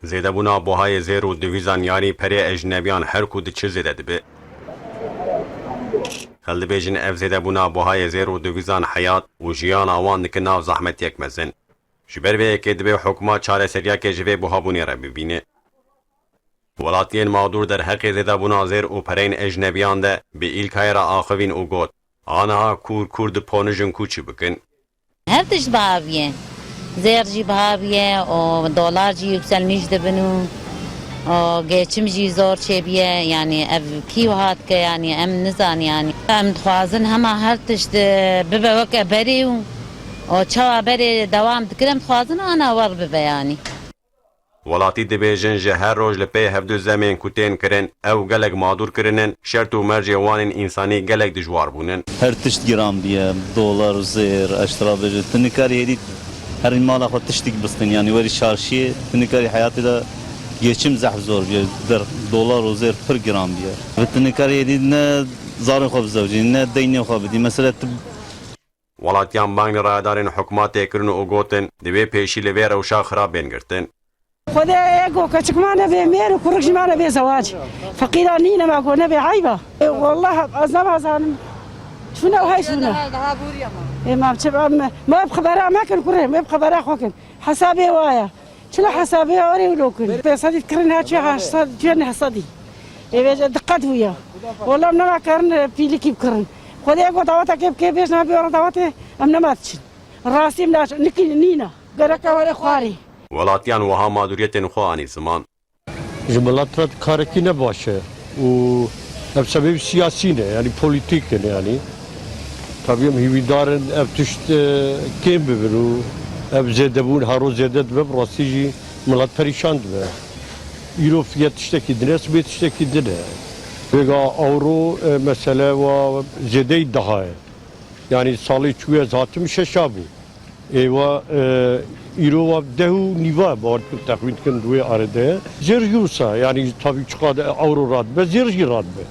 Zêdebûna buhayê zêr û divîzan yanî perê ejnebiyan her ku diçe zêde dibe. Xel dibêjin ev zêdebûna buhayê zêr û divîzan heyat û jiyana wan dikin nav zehmetiyek mezin. Ji ber vê yekê dibe hukuma çareseriyekê ji vê buhabûnê re bibîne. Welatiyên mağdur derheqê zêdebûna zêr û pereyên ejnebiyan de bi îlkayê re axivîn û got aniha kur di ponijin kû çi bikin. Her tişt bahaviye. Zêr jî bahaviye, o dolar jî yükselmiş dibin û geçim jî zor çêbiye, yani ev kî hat ke yani em nizan yani. Em dixwazin hema her tişt bibe weke berê û o çawa berê dewam dikir, em dixwazin anawer bibe yani. Welatî dibêjin ji her roj li pê hevdû zemên ku tên kirin ew gelek madur kirinin, şert û mercê wanên însanî gelek dijwar bûnin. Her tişt giran biye, dolar, zêr, eştra bêje. Tu nikarî êdî herî mala xwe tiştîk bistin, yani werî şarşiyê tu nikarî hayatê de geçim zehf zor biye. Der dolar û zêr pir giran biye. Ve tu nikarî êdî ne zarên xwe bizewcî, ne deynê xwe bidî. Mesela tu Welatiyan bang li rayedarên hukuma têkirin û gotin divê pêşî li vê rewşa xirab bên girtin. خدا اگو کچک ما نبی میر و کرکش ما نبی زواج فقیران نی نما کو نبی عیبه والله از نمازانم شنو هاي شنو ما بتبع ما بخبره ما كن كره ما بخبره خوكن حسابي وايا شنو حسابي اوري ولوكن بيصدي فكرنا هاتشي حصاد جن حصادي ايه دقات ويا والله ما كان بيلي كيف كرن خدا اگو دعوت كيف بيش نبي ورا دعوت ام نماتش راسي ملاش نكي نينا قرك ولا خواري Welatiyan wiha madûriyetên xwe anî ziman. Ji milat re karekî ne baş e û ev sebeb siyasî ne, yani polîtîk ne yani. Tabii em hîvîdarin ev tişt kêm bibin û ev zêdebûn hero zêde dibe bi rastî jî milat perîşan dibe. Îro fiyat tiştekî dine, sibê tiştekî dine. Vêga awro mesele wa zêdeyî daha ye. Yani salê çûye zatim şeşa bû. Êwa îro wa deh û nîva bar texwîn dikin duê arede. Zêr jî wisa, yani tabii çiqad awro radibe, zêr jî radibe.